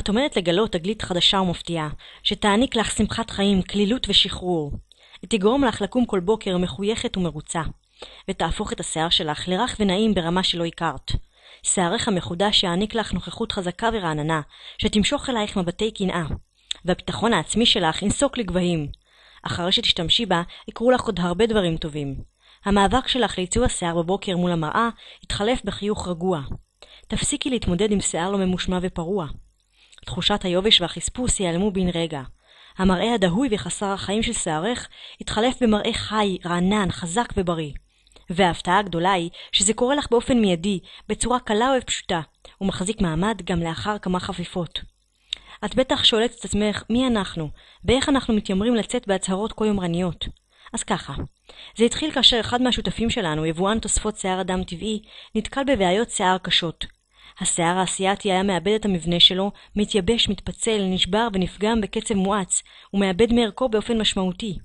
את עומדת לגלות תגלית חדשה ומפתיעה, שתעניק לך שמחת חיים, כלילות ושחרור. היא תגרום לך לקום כל בוקר מחויכת ומרוצה, ותהפוך את השיער שלך לרך ונעים ברמה שלא הכרת. שערך המחודש יעניק לך נוכחות חזקה ורעננה, שתמשוך אלייך מבטי קנאה, והביטחון העצמי שלך ינסוק לגבהים. אחרי שתשתמשי בה, יקרו לך עוד הרבה דברים טובים. המאבק שלך לעיצוב השיער בבוקר מול המראה יתחלף בחיוך רגוע. תפסיקי להתמודד עם שיער לא ממושמע ופרוע. תחושת היובש והחספוס ייעלמו בן רגע. המראה הדהוי וחסר החיים של שערך יתחלף במראה חי, רענן, חזק ובריא. וההפתעה הגדולה היא שזה קורה לך באופן מיידי, בצורה קלה ופשוטה, ומחזיק מעמד גם לאחר כמה חפיפות. את בטח שואלת את עצמך מי אנחנו, ואיך אנחנו מתיימרים לצאת בהצהרות כה יומרניות. אז ככה, זה התחיל כאשר אחד מהשותפים שלנו, יבואן תוספות שיער אדם טבעי, נתקל בבעיות שיער קשות. השיער האסייתי היה מאבד את המבנה שלו, מתייבש, מתפצל, נשבר ונפגם בקצב מואץ, ומאבד מערכו באופן משמעותי.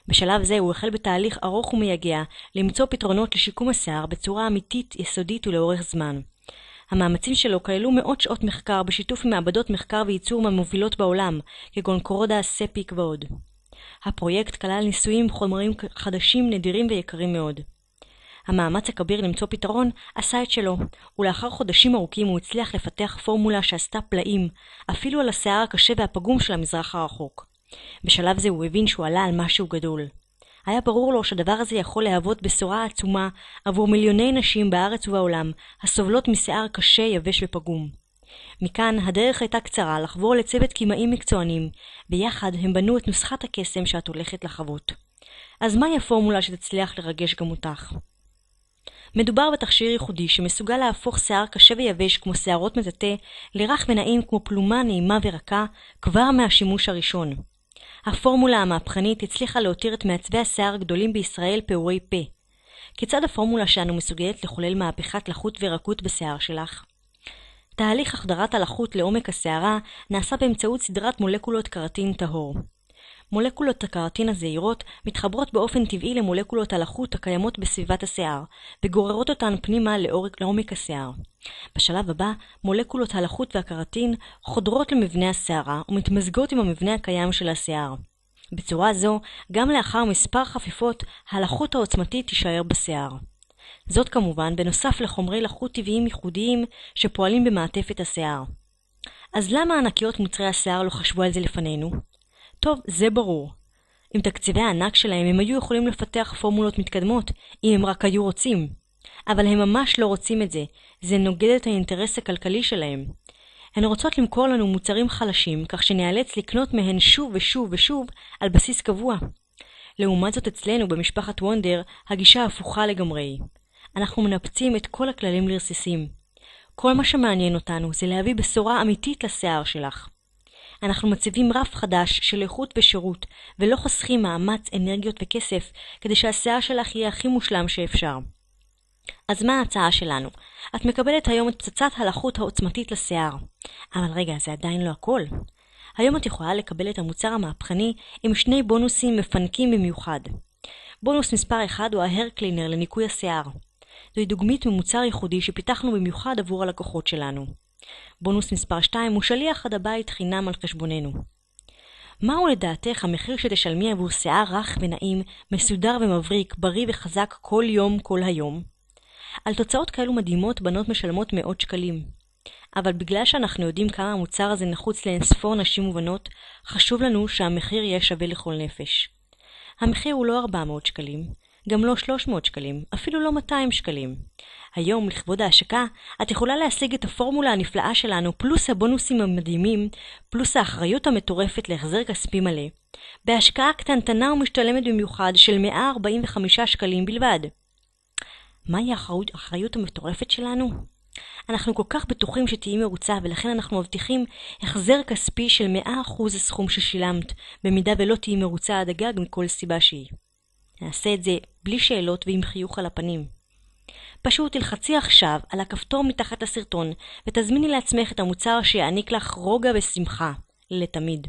בשלב זה הוא החל בתהליך ארוך ומייגע למצוא פתרונות לשיקום השיער בצורה אמיתית, יסודית ולאורך זמן. המאמצים שלו כללו מאות שעות מחקר בשיתוף עם מעבדות מחקר וייצור מהמובילות בעולם, כגון קורודה, ספיק ועוד. הפרויקט כלל ניסויים עם חומרים חדשים, נדירים ויקרים מאוד. המאמץ הכביר למצוא פתרון עשה את שלו, ולאחר חודשים ארוכים הוא הצליח לפתח פורמולה שעשתה פלאים, אפילו על השיער הקשה והפגום של המזרח הרחוק. בשלב זה הוא הבין שהוא עלה על משהו גדול. היה ברור לו שהדבר הזה יכול להוות בשורה עצומה עבור מיליוני נשים בארץ ובעולם, הסובלות משיער קשה, יבש ופגום. מכאן הדרך הייתה קצרה לחבור לצוות כימאים מקצוענים, ביחד הם בנו את נוסחת הקסם שאת הולכת לחוות. אז מהי הפורמולה שתצליח לרגש גם אותך? מדובר בתכשיר ייחודי שמסוגל להפוך שיער קשה ויבש כמו שערות מטאטא לרך ונעים כמו פלומה נעימה ורכה כבר מהשימוש הראשון. הפורמולה המהפכנית הצליחה להותיר את מעצבי השיער הגדולים בישראל פעורי פה. כיצד הפורמולה שלנו מסוגלת לחולל מהפכת לחות ורקות בשיער שלך? תהליך החדרת הלחות לעומק השערה נעשה באמצעות סדרת מולקולות קרטין טהור. מולקולות הקרטין הזעירות מתחברות באופן טבעי למולקולות הלחות הקיימות בסביבת השיער, וגוררות אותן פנימה לעומק השיער. בשלב הבא, מולקולות הלחות והקרטין חודרות למבנה השערה ומתמזגות עם המבנה הקיים של השיער. בצורה זו, גם לאחר מספר חפיפות, הלחות העוצמתית תישאר בשיער. זאת כמובן בנוסף לחומרי לחות טבעיים ייחודיים שפועלים במעטפת השיער. אז למה ענקיות מוצרי השיער לא חשבו על זה לפנינו? טוב, זה ברור. עם תקציבי הענק שלהם הם היו יכולים לפתח פורמולות מתקדמות, אם הם רק היו רוצים. אבל הם ממש לא רוצים את זה, זה נוגד את האינטרס הכלכלי שלהם. הן רוצות למכור לנו מוצרים חלשים, כך שנאלץ לקנות מהן שוב ושוב ושוב על בסיס קבוע. לעומת זאת אצלנו במשפחת וונדר, הגישה הפוכה לגמרי. אנחנו מנפצים את כל הכללים לרסיסים. כל מה שמעניין אותנו זה להביא בשורה אמיתית לשיער שלך. אנחנו מציבים רף חדש של איכות ושירות, ולא חוסכים מאמץ, אנרגיות וכסף, כדי שהשיער שלך יהיה הכי מושלם שאפשר. אז מה ההצעה שלנו? את מקבלת היום את פצצת הלחות העוצמתית לשיער. אבל רגע, זה עדיין לא הכל. היום את יכולה לקבל את המוצר המהפכני עם שני בונוסים מפנקים במיוחד. בונוס מספר 1 הוא ההר קלינר לניקוי השיער. זוהי דוגמית ממוצר ייחודי שפיתחנו במיוחד עבור הלקוחות שלנו. בונוס מספר 2 הוא שליח עד הבית חינם על חשבוננו. מהו לדעתך המחיר שתשלמי עבור שיער רך ונעים, מסודר ומבריק, בריא וחזק כל יום כל היום? על תוצאות כאלו מדהימות בנות משלמות מאות שקלים. אבל בגלל שאנחנו יודעים כמה המוצר הזה נחוץ לאינספור נשים ובנות, חשוב לנו שהמחיר יהיה שווה לכל נפש. המחיר הוא לא 400 שקלים, גם לא 300 שקלים, אפילו לא 200 שקלים. היום, לכבוד ההשקה, את יכולה להשיג את הפורמולה הנפלאה שלנו, פלוס הבונוסים המדהימים, פלוס האחריות המטורפת להחזר כספי מלא, בהשקעה קטנטנה ומשתלמת במיוחד של 145 שקלים בלבד. מהי האחריות המטורפת שלנו? אנחנו כל כך בטוחים שתהיי מרוצה, ולכן אנחנו מבטיחים החזר כספי של 100% הסכום ששילמת, במידה ולא תהיי מרוצה עד הגג מכל סיבה שהיא. נעשה את זה בלי שאלות ועם חיוך על הפנים. פשוט תלחצי עכשיו על הכפתור מתחת לסרטון, ותזמיני לעצמך את המוצר שיעניק לך רוגע ושמחה לתמיד.